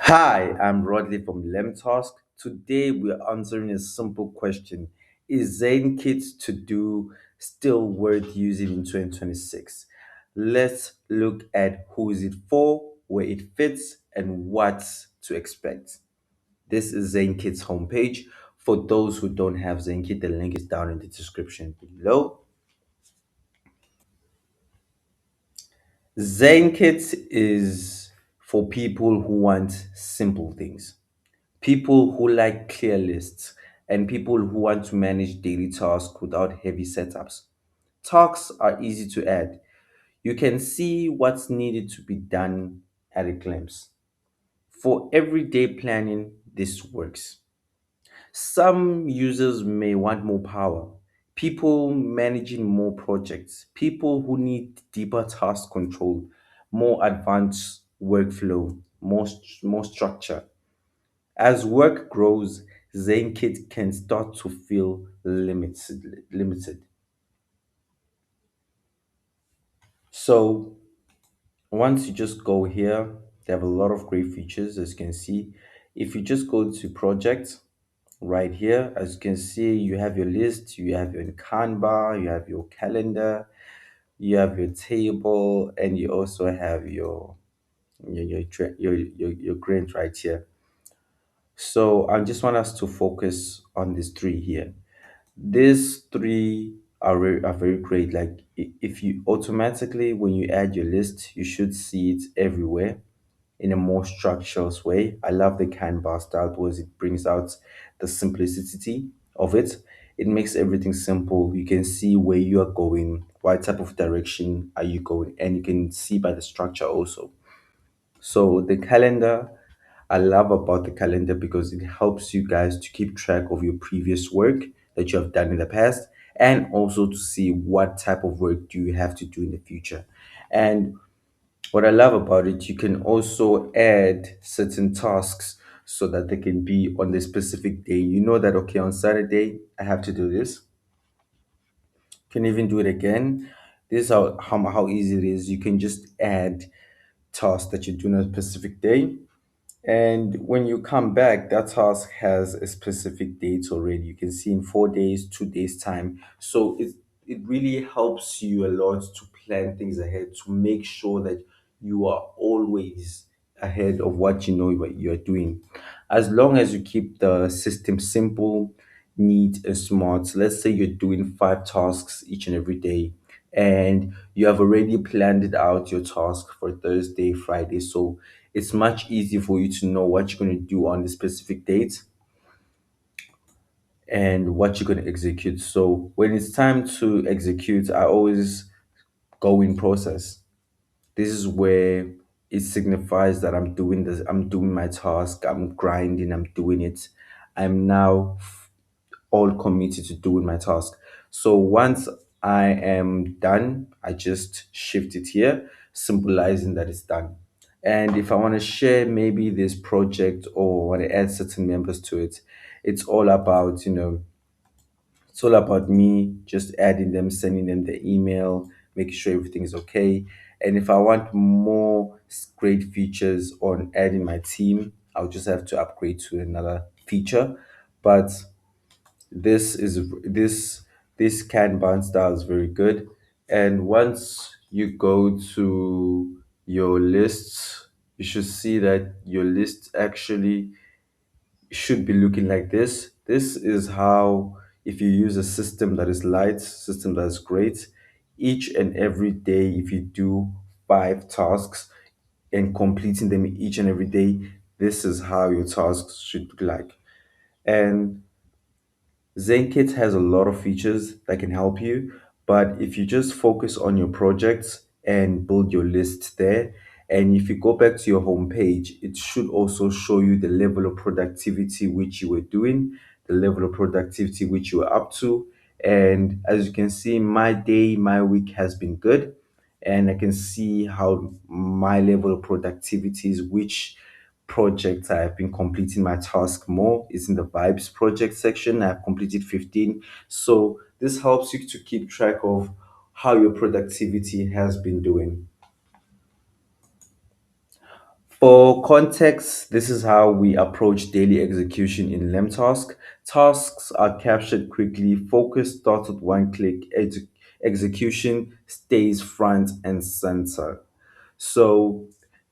Hi, I'm Rodley from LemTask. Today we're answering a simple question. Is Zenkit To Do still worth using in 2026? Let's look at who is it for, where it fits, and what to expect. This is Zenkit's homepage. For those who don't have Zenkit, the link is down in the description below. Zenkit is for people who want simple things. People who like clear lists, and people who want to manage daily tasks without heavy setups. Tasks are easy to add. You can see what's needed to be done at a glimpse. For everyday planning, this works. Some users may want more power. People managing more projects, people who need deeper task control, more advanced workflow, more structure. As work grows, Zenkit can start to feel limited. So once you just go here, they have a lot of great features as you can see. If you just go to project right here, as you can see, you have your list, you have your Canva, you have your calendar, you have your table, and you also have your grant right here. So I just want us to focus on these three here. These three are very great. Like if you automatically, when you add your list, you should see it everywhere in a more structured way. I love the Canva style because it brings out the simplicity of it. It makes everything simple. You can see where you are going, what type of direction are you going, and you can see by the structure also. So the calendar, I love about the calendar because it helps you guys to keep track of your previous work that you have done in the past and also to see what type of work do you have to do in the future. And what I love about it, you can also add certain tasks so that they can be on the specific day. You know that okay, on Saturday I have to do this. Can even do it again. This is how easy it is. You can just add tasks that you do on a specific day. And when you come back, that task has a specific date already. You can see in 4 days, 2 days time. So it really helps you a lot to plan things ahead to make sure that you are always ahead of what you know what you're doing. As long as you keep the system simple, neat, and smart. So let's say you're doing 5 tasks each and every day, and you have already planned it out your task for Thursday, Friday. So it's much easier for you to know what you're going to do on the specific date and what you're going to execute. So when it's time to execute, I always go in process. This is where it signifies that I'm doing this, I'm doing my task, I'm grinding, I'm doing it. I'm now all committed to doing my task. So once I am done, I just shift it here, symbolizing that it's done. And if I want to share maybe this project or want to add certain members to it, it's all about, it's all about me just adding them, sending them the email, making sure everything is okay. And if I want more great features on adding my team, I'll just have to upgrade to another feature. But this is this Kanban style is very good. And once you go to your lists, you should see that your list actually should be looking like this. This is how, if you use a system that is light, system that is great, each and every day, if you do 5 tasks and completing them each and every day, this is how your tasks should look like. And Zenkit has a lot of features that can help you, but if you just focus on your projects and build your list there, and if you go back to your homepage, it should also show you the level of productivity which you were doing, the level of productivity which you were up to. And as you can see, my day, my week has been good, and I can see how my level of productivity is, which projects I have been completing my task more is in the vibes project section. I've completed 15. So this helps you to keep track of how your productivity has been doing. For context, this is how we approach daily execution in LemTask. Tasks are captured quickly, focus starts with one click, execution stays front and center. So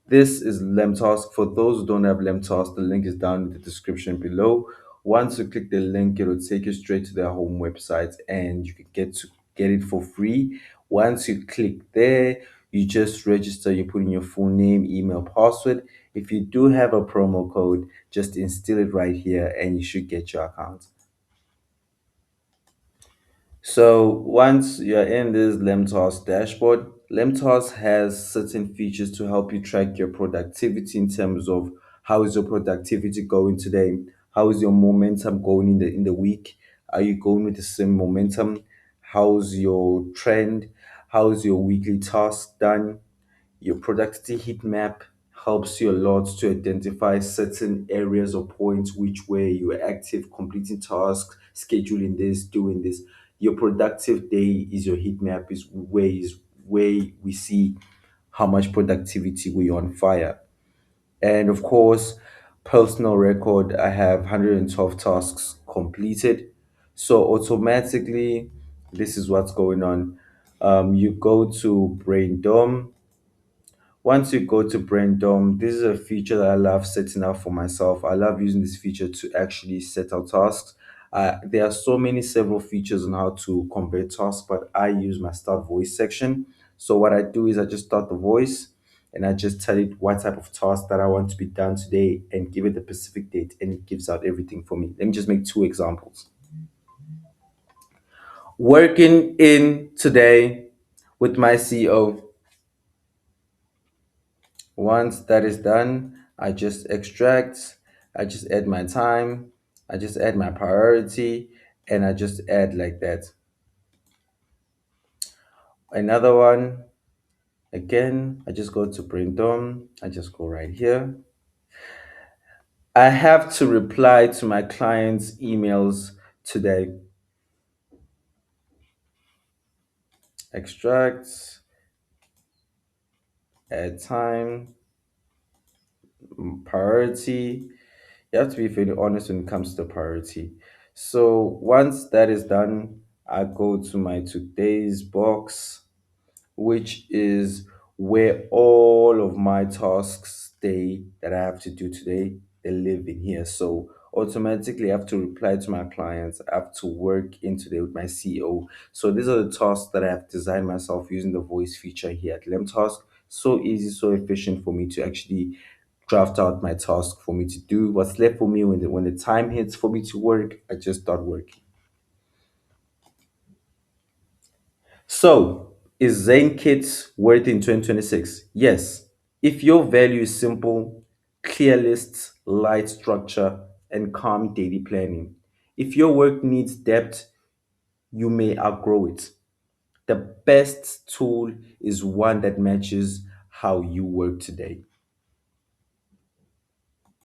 this is LemTask. For those who don't have LemTask, the link is down in the description below. Once you click the link, it will take you straight to their home website and you can get it for free. Once you click there, you just register, you put in your full name, email, password. If you do have a promo code, just instill it right here and you should get your account. So once you're in this LemTask dashboard, LemTask has certain features to help you track your productivity in terms of how is your productivity going today? How is your momentum going in the week? Are you going with the same momentum? How's your trend? How's your weekly task done? Your productivity heat map helps you a lot to identify certain areas or points which way you are active, completing tasks, scheduling this, doing this. Your productive day is your heat map, is where we see how much productivity we're on fire. And of course, personal record, I have 112 tasks completed. So automatically, this is what's going on. You go to Braindom. Once you go to Brainstorm, this is a feature that I love setting up for myself. I love using this feature to actually set out tasks. There are so many several features on how to compare tasks, but I use my start voice section. So what I do is I just start the voice and I just tell it what type of task that I want to be done today and give it the specific date and it gives out everything for me. Let me just make two examples. Working in today with my CEO. Once that is done, I just extract, I just add my time, I just add my priority, and I just add like that. Another one, again, I just go to Brainstorm, I just go right here. I have to reply to my clients' emails today. Extract, add time, priority. You have to be very honest when it comes to priority. So once that is done, I go to my today's box, which is where all of my tasks stay that I have to do today. They live in here. So automatically I have to reply to my clients. I have to work in today with my CEO. So these are the tasks that I have designed myself using the voice feature here at LemTask. So easy, so efficient for me to actually draft out my task for me to do. What's left for me when the time hits for me to work, I just start working. So, is Zenkit worth in 2026? Yes. If your value is simple, clear lists, light structure, and calm daily planning. If your work needs depth, you may outgrow it. The best tool is one that matches how you work today.